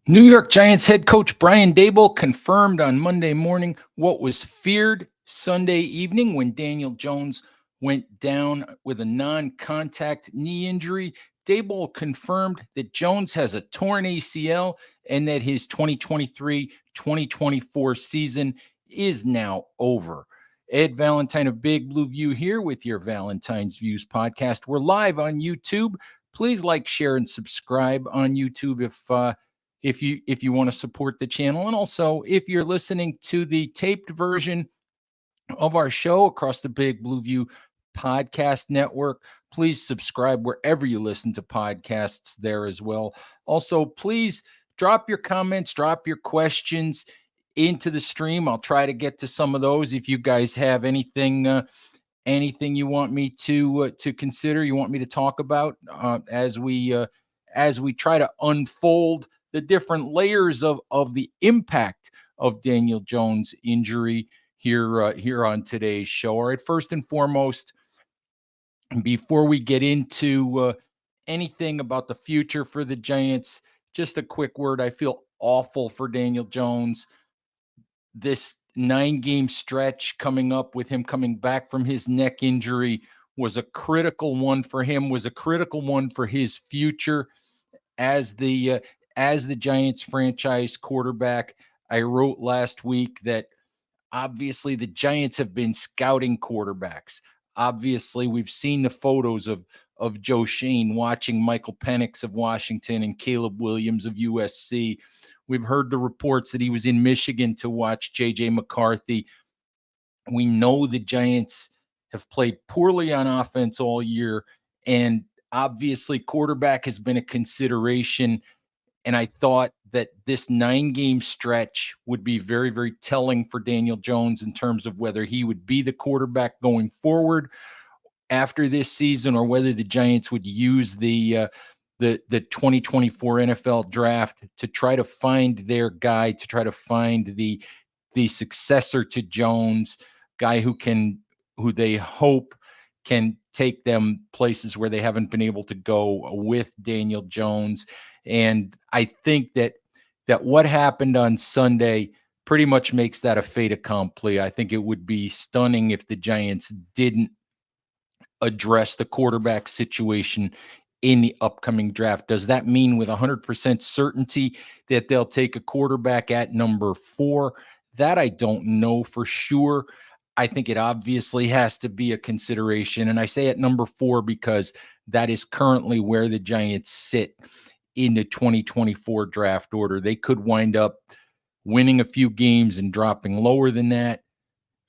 New York Giants head coach Brian Daboll confirmed on Monday morning what was feared Sunday evening when Daniel Jones went down with a non-contact knee injury. Daboll confirmed that Jones has a torn ACL and that his 2023-2024 season is now over. Ed Valentine of Big Blue View here with your Valentine's Views podcast. We're live on YouTube. Please like, share, and subscribe on YouTube if you want to support the channel. And also, if you're listening to the taped version of our show across the Big Blue View podcast network, please subscribe wherever you listen to podcasts there as well. Also, please drop your comments, drop your questions into the stream. I'll try to get to some of those. If you guys have anything you want me to consider, you want me to talk about as we try to unfold the different layers of the impact of Daniel Jones' injury here on today's show. All right, first and foremost, before we get into anything about the future for the Giants, just a quick word. I feel awful for Daniel Jones. This 9-game stretch coming up with him coming back from his neck injury was a critical one for him, was a critical one for his future as the Giants franchise quarterback. I wrote last week that obviously the Giants have been scouting quarterbacks. Obviously, we've seen the photos of Joe Shane watching Michael Penix of Washington and Caleb Williams of USC. We've heard the reports that he was in Michigan to watch J.J. McCarthy. We know the Giants have played poorly on offense all year, and obviously quarterback has been a consideration. And I thought that this 9-game stretch would be very, very telling for Daniel Jones in terms of whether he would be the quarterback going forward after this season, or whether the Giants would use the 2024 NFL draft to try to find their guy, to try to find the successor to Jones, guy who they hope can take them places where they haven't been able to go with Daniel Jones. And I think that what happened on Sunday pretty much makes that a fait accompli. I think it would be stunning if the Giants didn't address the quarterback situation in the upcoming draft. Does that mean with 100% certainty that they'll take a quarterback at number 4? That I don't know for sure. I think it obviously has to be a consideration. And I say at number 4 because that is currently where the Giants sit in the 2024 draft order. They could wind up winning a few games and dropping lower than that.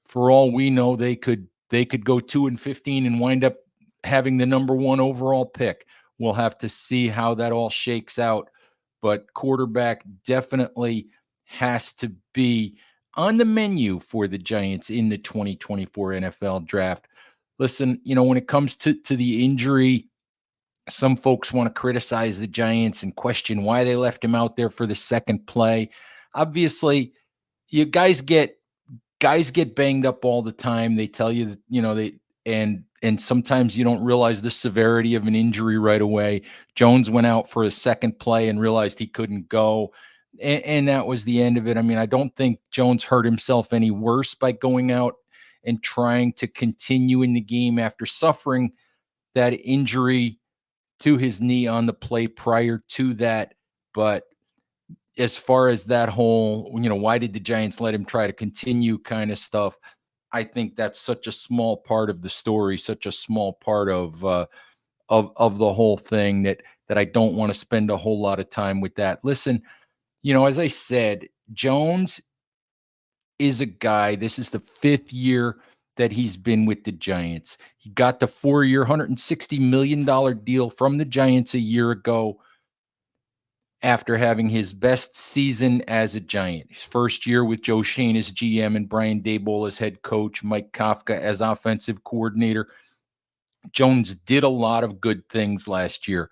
For all we know, they could go 2-15 and wind up having the number 1 overall pick. We'll have to see how that all shakes out. But quarterback definitely has to be on the menu for the Giants in the 2024 NFL draft. Listen, when it comes to the injury, some folks want to criticize the Giants and question why they left him out there for the second play. Obviously, you guys get banged up all the time. They tell you that, and sometimes you don't realize the severity of an injury right away. Jones went out for a second play and realized he couldn't go. And that was the end of it. I mean, I don't think Jones hurt himself any worse by going out and trying to continue in the game after suffering that injury to his knee on the play prior to that. But as far as that whole, why did the Giants let him try to continue kind of stuff, I think that's such a small part of the story, such a small part of the whole thing that I don't want to spend a whole lot of time with that. Listen, as I said, Jones is a guy, this is the 5th year that he's been with the Giants. He got the 4-year, $160 million deal from the Giants a year ago after having his best season as a Giant. His first year with Joe Shane as GM and Brian Daboll as head coach, Mike Kafka as offensive coordinator. Jones did a lot of good things last year.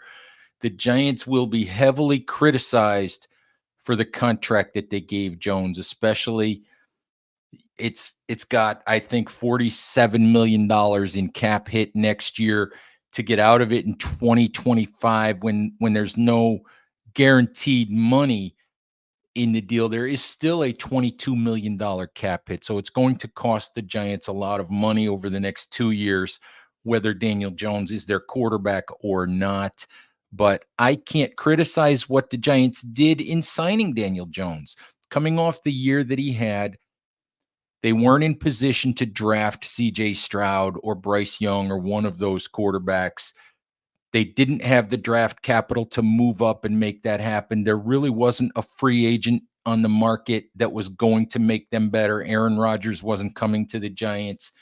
The Giants will be heavily criticized for the contract that they gave Jones, especially it's got, I think, $47 million in cap hit next year. To get out of it in 2025 when there's no guaranteed money in the deal. There is still a $22 million cap hit. So it's going to cost the Giants a lot of money over the next 2 years, whether Daniel Jones is their quarterback or not. But I can't criticize what the Giants did in signing Daniel Jones. Coming off the year that he had, they weren't in position to draft CJ Stroud or Bryce Young or one of those quarterbacks. They didn't have the draft capital to move up and make that happen. There really wasn't a free agent on the market that was going to make them better. Aaron Rodgers wasn't coming to the Giants.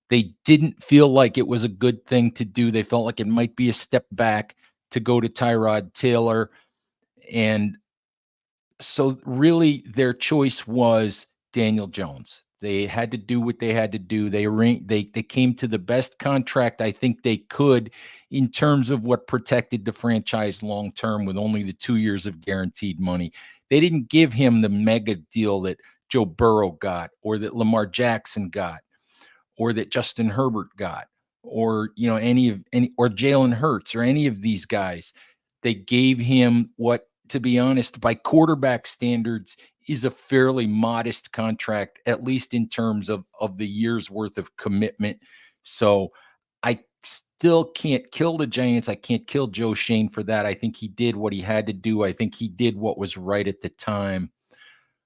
They didn't feel like it was a good thing to do. They felt like it might be a step back to go to Tyrod Taylor. And so really their choice was Daniel Jones. They had to do what they had to do. They came to the best contract I think they could in terms of what protected the franchise long term with only the 2 years of guaranteed money. They didn't give him the mega deal that Joe Burrow got or that Lamar Jackson got or that Justin Herbert got or any or Jalen Hurts or any of these guys. They gave him what, to be honest, by quarterback standards, is a fairly modest contract, at least in terms of the year's worth of commitment. So I still can't kill the Giants. I can't kill Joe Shane for that. I think he did what he had to do. I think he did what was right at the time.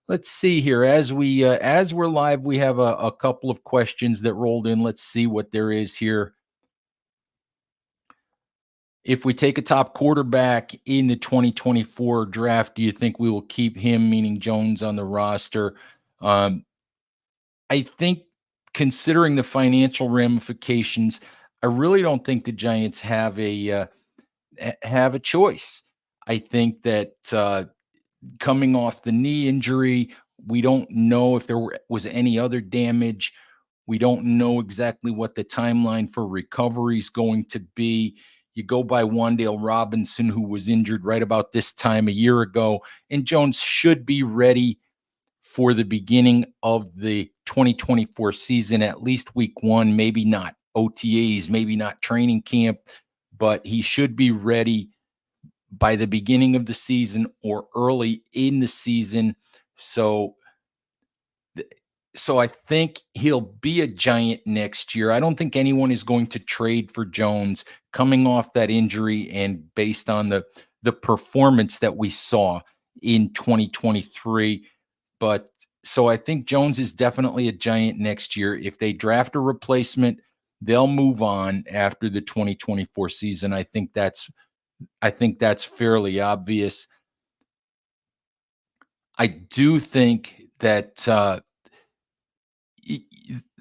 Let's see here. As we're live, we have a couple of questions that rolled in. Let's see what there is here. If we take a top quarterback in the 2024 draft, do you think we will keep him, meaning Jones, on the roster? I think, considering the financial ramifications, I really don't think the Giants have a choice. I think that coming off the knee injury, we don't know if there was any other damage. We don't know exactly what the timeline for recovery is going to be. You go by Wan'Dale Robinson, who was injured right about this time a year ago, and Jones should be ready for the beginning of the 2024 season, at least week one, maybe not OTAs, maybe not training camp, but he should be ready by the beginning of the season or early in the season. So I think he'll be a Giant next year. I don't think anyone is going to trade for Jones coming off that injury and based on the performance that we saw in 2023. But so I think Jones is definitely a Giant next year. If they draft a replacement, they'll move on after the 2024 season. I think that's fairly obvious. I do think that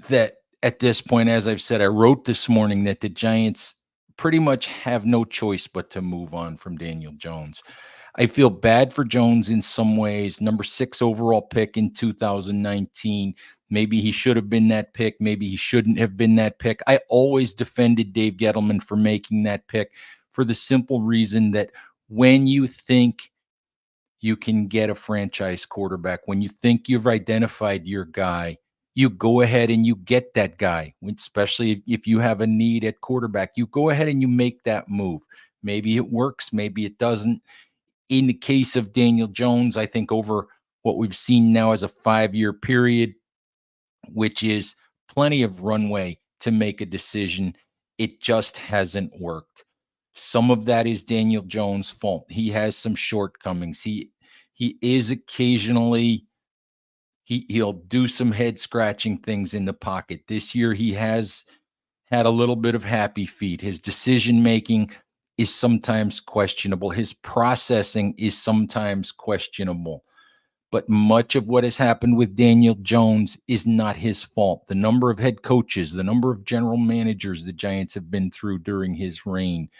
that at this point, as I've said, I wrote this morning that the Giants pretty much have no choice but to move on from Daniel Jones. I feel bad for Jones in some ways. Number 6 overall pick in 2019. Maybe he should have been that pick. Maybe he shouldn't have been that pick. I always defended Dave Gettleman for making that pick for the simple reason that when you think you can get a franchise quarterback, when you think you've identified your guy, you go ahead and you get that guy, especially if you have a need at quarterback. You go ahead and you make that move. Maybe it works, maybe it doesn't. In the case of Daniel Jones, I think over what we've seen now as a 5-year period, which is plenty of runway to make a decision, it just hasn't worked. Some of that is Daniel Jones' fault. He has some shortcomings. He is occasionally he'll do some head scratching things in the pocket. This year he has had a little bit of happy feet. His decision making is sometimes questionable. His processing is sometimes questionable. But much of what has happened with Daniel Jones is not his fault. The number of head coaches, the number of general managers the Giants have been through during his reign,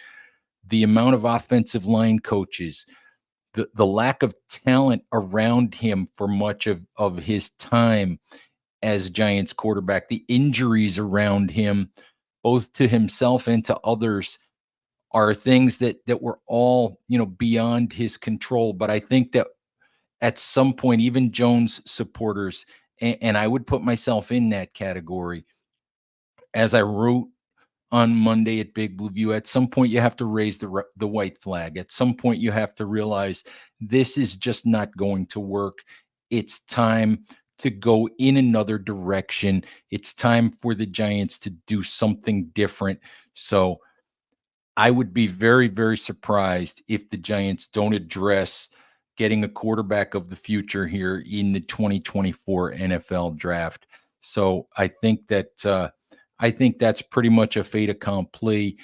the amount of offensive line coaches, the lack of talent around him for much of his time as Giants quarterback, the injuries around him, both to himself and to others, are things that were all, beyond his control. But I think that at some point, even Jones supporters, and I would put myself in that category, as I wrote on Monday at Big Blue View. At some point, you have to raise the white flag. At some point, you have to realize this is just not going to work. It's time to go in another direction. It's time for the Giants to do something different. So I would be very, very surprised if the Giants don't address getting a quarterback of the future here in the 2024 NFL draft. So I think that's pretty much a fait accompli.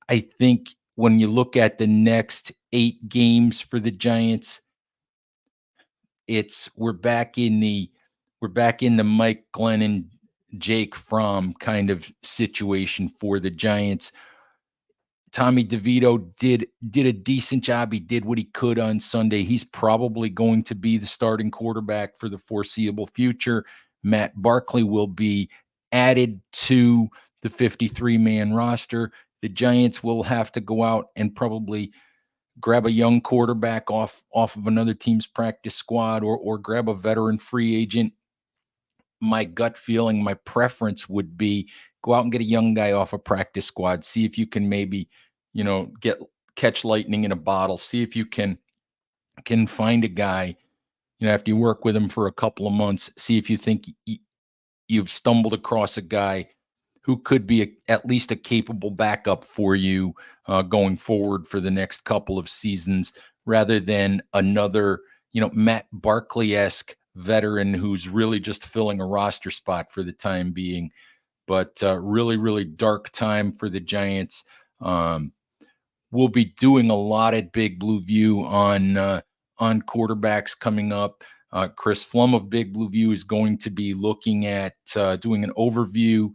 I think when you look at the next 8 games for the Giants, it's we're back in the Mike Glennon, Jake Fromm kind of situation for the Giants. Tommy DeVito did a decent job. He did what he could on Sunday. He's probably going to be the starting quarterback for the foreseeable future. Matt Barkley will be added to the 53-man roster. The Giants will have to go out and probably grab a young quarterback off of another team's practice squad, or grab a veteran free agent. My gut feeling, my preference would be go out and get a young guy off a practice squad. See if you can maybe, get catch lightning in a bottle. See if you can find a guy, after you work with him for a couple of months, see if you think you've stumbled across a guy who could be at least a capable backup for you going forward for the next couple of seasons, rather than another, Matt Barkley-esque veteran who's really just filling a roster spot for the time being. But really, really dark time for the Giants. We'll be doing a lot at Big Blue View on quarterbacks coming up. Chris Flum of Big Blue View is going to be looking at doing an overview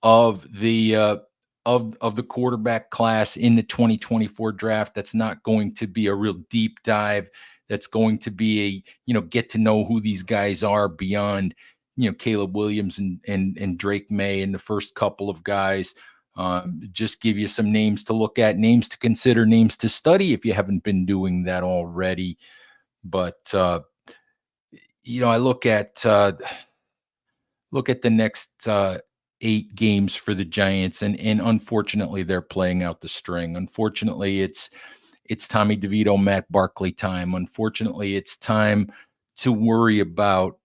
of the of the quarterback class in the 2024 draft. That's not going to be a real deep dive. That's going to be a get to know who these guys are beyond Caleb Williams and Drake May and the first couple of guys. Just give you some names to look at, names to consider, names to study if you haven't been doing that already. But I look at the next 8 games for the Giants, and unfortunately they're playing out the string. Unfortunately, it's Tommy DeVito, Matt Barkley time. Unfortunately, it's time to worry about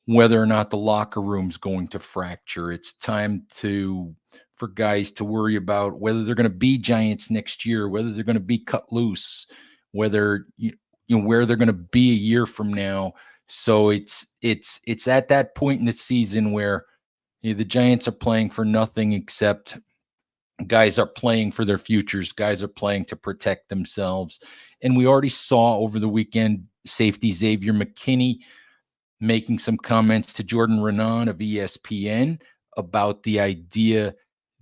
whether or not the locker room's going to fracture. It's time for guys to worry about whether they're going to be Giants next year, whether they're going to be cut loose, whether where they're going to be a year from now. So it's at that point in the season where the Giants are playing for nothing, except guys are playing for their futures. Guys are playing to protect themselves. And we already saw over the weekend safety Xavier McKinney making some comments to Jordan Renan of ESPN about the idea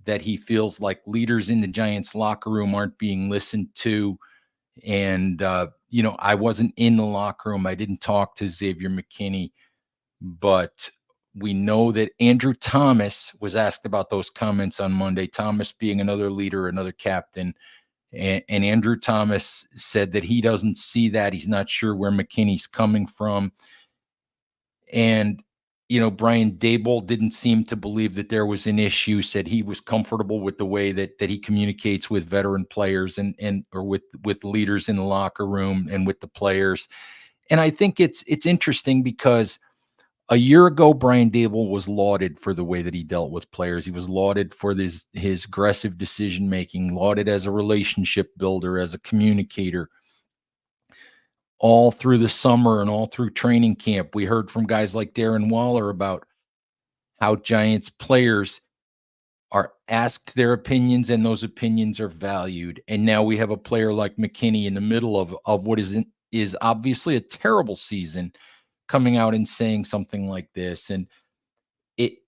that he feels like leaders in the Giants locker room aren't being listened to. And, I wasn't in the locker room. I didn't talk to Xavier McKinney, but we know that Andrew Thomas was asked about those comments on Monday. Thomas being another leader, another captain. And Andrew Thomas said that he doesn't see that. He's not sure where McKinney's coming from. And, Brian Daboll didn't seem to believe that there was an issue, said he was comfortable with the way that he communicates with veteran players or with leaders in the locker room and with the players. And I think it's interesting because a year ago, Brian Daboll was lauded for the way that he dealt with players. He was lauded for his aggressive decision-making, lauded as a relationship builder, as a communicator. All through the summer and all through training camp, we heard from guys like Darren Waller about how Giants players are asked their opinions and those opinions are valued. And now we have a player like McKinney in the middle of what is obviously a terrible season, coming out and saying something like this. And it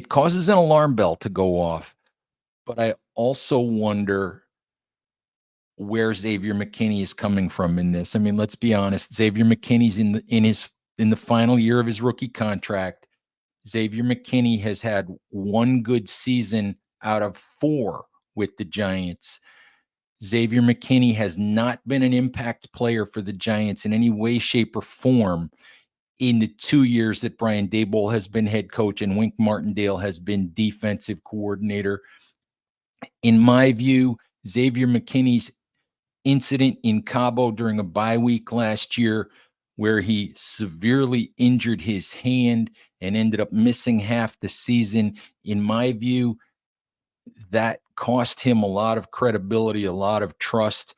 causes an alarm bell to go off. But I also wonder where Xavier McKinney is coming from in this. I mean, let's be honest. Xavier McKinney's in the final year of his rookie contract. Xavier McKinney has had one good season out of 4 with the Giants. Xavier McKinney has not been an impact player for the Giants in any way, shape, or form in the 2 years that Brian Daboll has been head coach and Wink Martindale has been defensive coordinator. In my view, Xavier McKinney's incident in Cabo during a bye week last year, where he severely injured his hand and ended up missing half the season, in my view, that cost him a lot of credibility, a lot of trust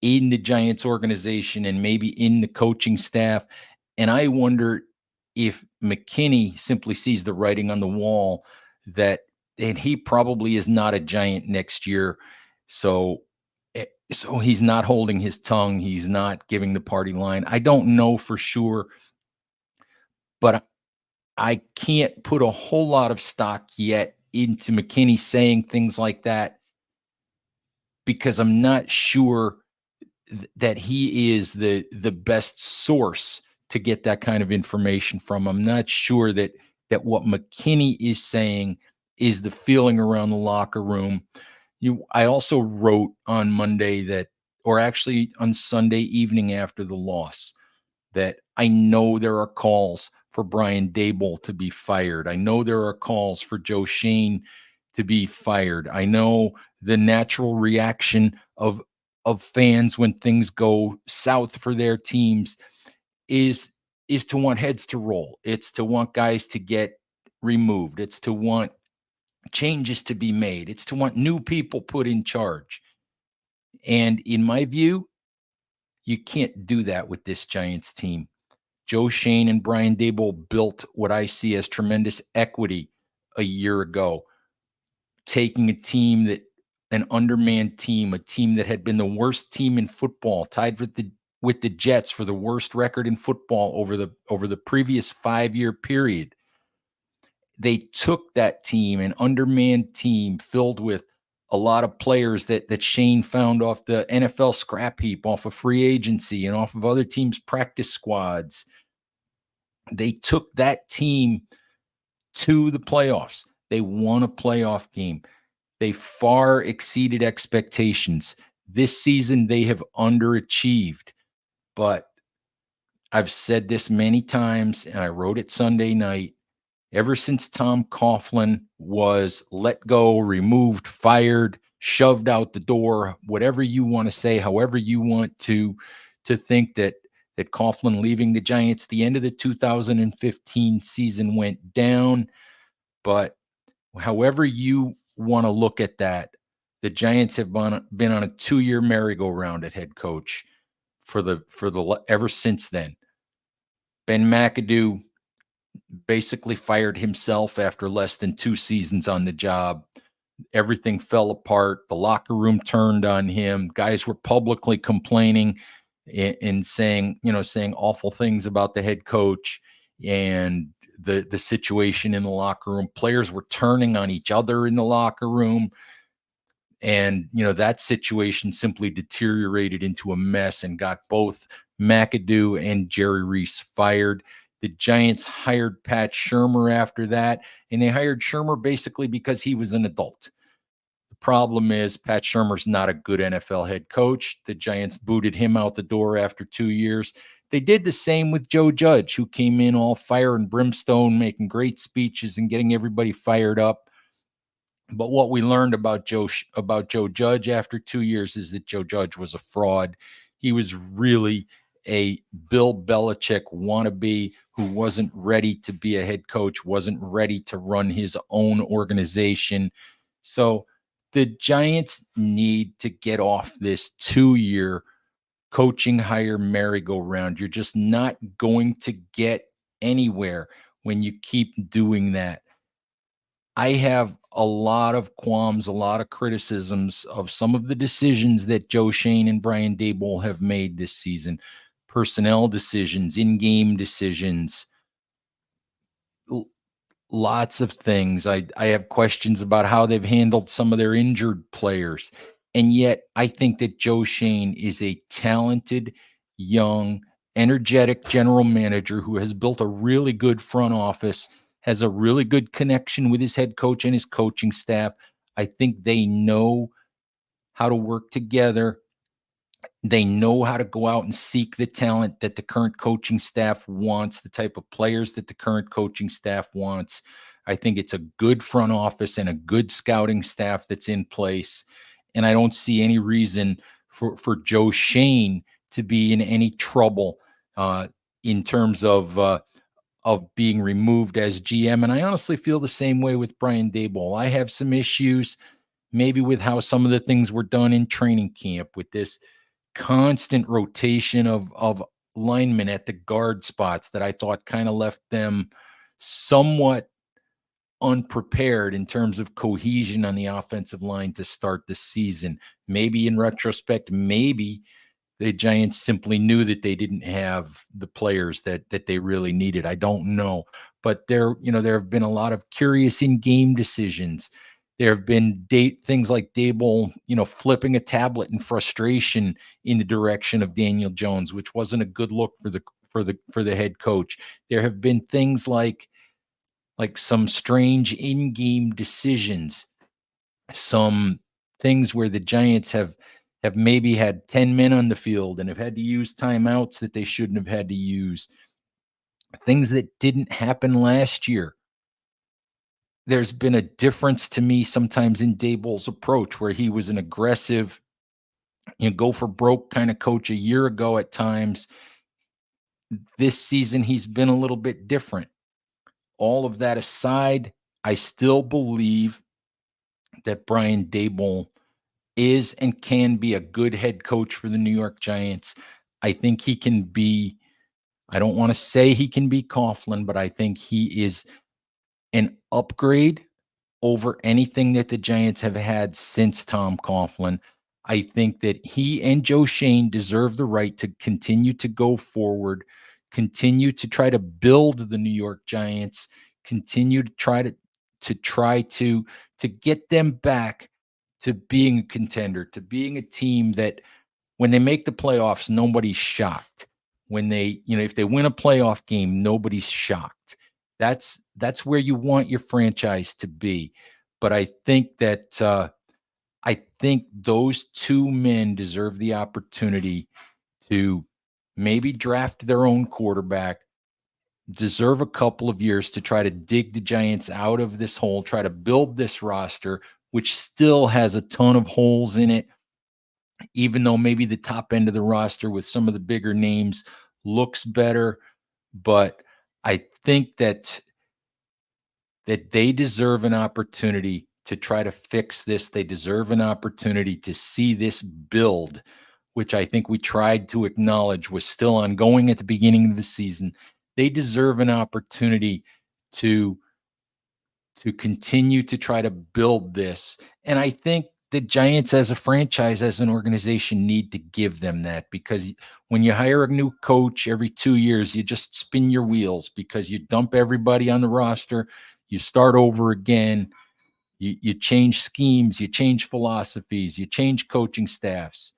in the Giants organization and maybe in the coaching staff. And I wonder if McKinney simply sees the writing on the wall that and he probably is not a Giant next year. So so he's not holding his tongue. He's not giving the party line. I don't know for sure, but I can't put a whole lot of stock yet into McKinney saying things like that because I'm not sure that he is the best source to get that kind of information from. I'm not sure that what McKinney is saying is the feeling around the locker room. I also wrote on Monday that, or actually on Sunday evening after the loss, that I know there are calls for Brian Daboll to be fired. I know there are calls for Joe Schoen to be fired. I know the natural reaction of fans when things go south for their teams is to want heads to roll. It's to want guys to get removed. It's to want changes to be made. It's to want new people put in charge. And in my view, you can't do that with this Giants team. Joe Schoen and Brian Daboll built what I see as tremendous equity a year ago, taking a team that an undermanned team, a team that had been the worst team in football, tied with the Jets for the worst record in football over the previous 5-year period. They took that team, an undermanned team filled with a lot of players that Schoen found off the NFL scrap heap, off of free agency and off of other teams' practice squads. They took that team to the playoffs. They won a playoff game. They far exceeded expectations. This season, they have underachieved. But I've said this many times, and I wrote it Sunday night. Ever since Tom Coughlin was let go, removed, fired, shoved out the door, whatever you want to say, however you want to think that Coughlin leaving the Giants, the end of the 2015 season went down. But however you want to look at that, the Giants have been on a 2-year merry-go-round at head coach for the ever since then. Ben McAdoo basically fired himself after less than 2 seasons on the job. Everything fell apart. The locker room turned on him. Guys were publicly complaining and saying awful things about the head coach and the situation in the locker room. Players were turning on each other in the locker room. And, that situation simply deteriorated into a mess and got both McAdoo and Jerry Reese fired. The Giants hired Pat Shurmur after that, and they hired Shurmur basically because he was an adult. The problem is Pat Shurmur's not a good NFL head coach. The Giants booted him out the door after 2 years. They did the same with Joe Judge, who came in all fire and brimstone, making great speeches and getting everybody fired up. But what we learned about Joe Judge after 2 years is that Joe Judge was a fraud. He was really a Bill Belichick wannabe who wasn't ready to be a head coach, wasn't ready to run his own organization. So the Giants need to get off this 2-year coaching hire merry-go-round. You're just not going to get anywhere when you keep doing that. I have a lot of qualms, a lot of criticisms of some of the decisions that Joe Schoen and Brian Daboll have made this season. Personnel decisions, in-game decisions, lots of things. I have questions about how they've handled some of their injured players. And yet I think that Joe Schoen is a talented, young, energetic general manager who has built a really good front office, has a really good connection with his head coach and his coaching staff. I think they know how to work together. They know how to go out and seek the talent that the current coaching staff wants, the type of players that the current coaching staff wants. I think it's a good front office and a good scouting staff that's in place. And I don't see any reason for Joe Shane to be in any trouble uh, in terms of being removed as GM. And I honestly feel the same way with Brian Daboll. I have some issues maybe with how some of the things were done in training camp with this constant rotation of linemen at the guard spots that I thought kind of left them somewhat unprepared in terms of cohesion on the offensive line to start the season. Maybe in retrospect, maybe the Giants simply knew that they didn't have the players that they really needed. I don't know, but there have been a lot of curious in-game decisions. There have been things like Dable, flipping a tablet in frustration in the direction of Daniel Jones, which wasn't a good look for the head coach. There have been things like some strange in-game decisions, some things where the Giants have maybe had 10 men on the field and have had to use timeouts that they shouldn't have had to use. Things that didn't happen last year. There's been a difference to me sometimes in Daboll's approach where he was an aggressive, go for broke kind of coach a year ago at times. This season he's been a little bit different. All of that aside, I still believe that Brian Daboll is and can be a good head coach for the New York Giants. I think he can be, I don't want to say he can be Coughlin, but I think he is an upgrade over anything that the Giants have had since Tom Coughlin. I think that he and Joe Shane deserve the right to continue to go forward, continue to try to build the New York Giants, continue to try to get them back to being a contender, to being a team that when they make the playoffs, nobody's shocked. When if they win a playoff game, nobody's shocked. That's where you want your franchise to be. But I think those two men deserve the opportunity to maybe draft their own quarterback, deserve a couple of years to try to dig the Giants out of this hole, try to build this roster, which still has a ton of holes in it, even though maybe the top end of the roster with some of the bigger names looks better. But I think that they deserve an opportunity to try to fix this. They deserve an opportunity to see this build, which I think we tried to acknowledge was still ongoing at the beginning of the season. They deserve an opportunity to continue to try to build this. And I think the Giants as a franchise, as an organization, need to give them that, because when you hire a new coach every 2 years, you just spin your wheels because you dump everybody on the roster, you start over again, you change schemes, you change philosophies, you change coaching staffs,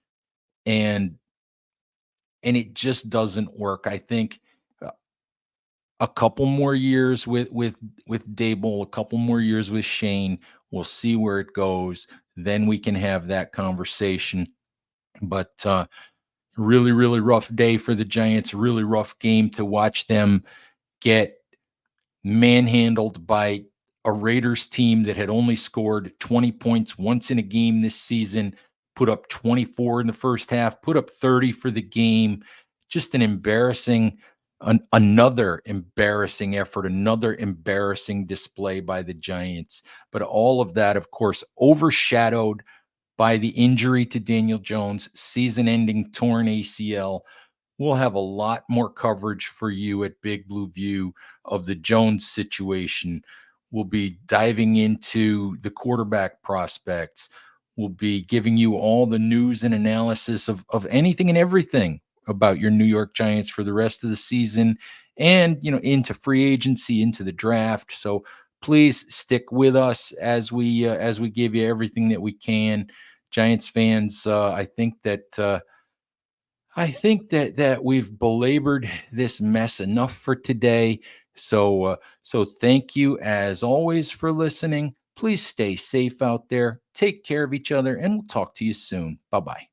and it just doesn't work. I think a couple more years with Dable, a couple more years with Shane. We'll see where it goes. Then we can have that conversation. But really, really rough day for the Giants. Really rough game to watch them get manhandled by a Raiders team that had only scored 20 points once in a game this season, put up 24 in the first half, put up 30 for the game. Just an embarrassing, another embarrassing effort, another embarrassing display by the Giants. But all of that, of course, overshadowed by the injury to Daniel Jones, season-ending torn ACL. We'll have a lot more coverage for you at Big Blue View of the Jones situation. We'll be diving into the quarterback prospects. We'll be giving you all the news and analysis of anything and everything about your New York Giants for the rest of the season and, into free agency, into the draft. So please stick with us as we give you everything that we can. Giants fans, I think that we've belabored this mess enough for today. So thank you as always for listening. Please stay safe out there. Take care of each other, and we'll talk to you soon. Bye-bye.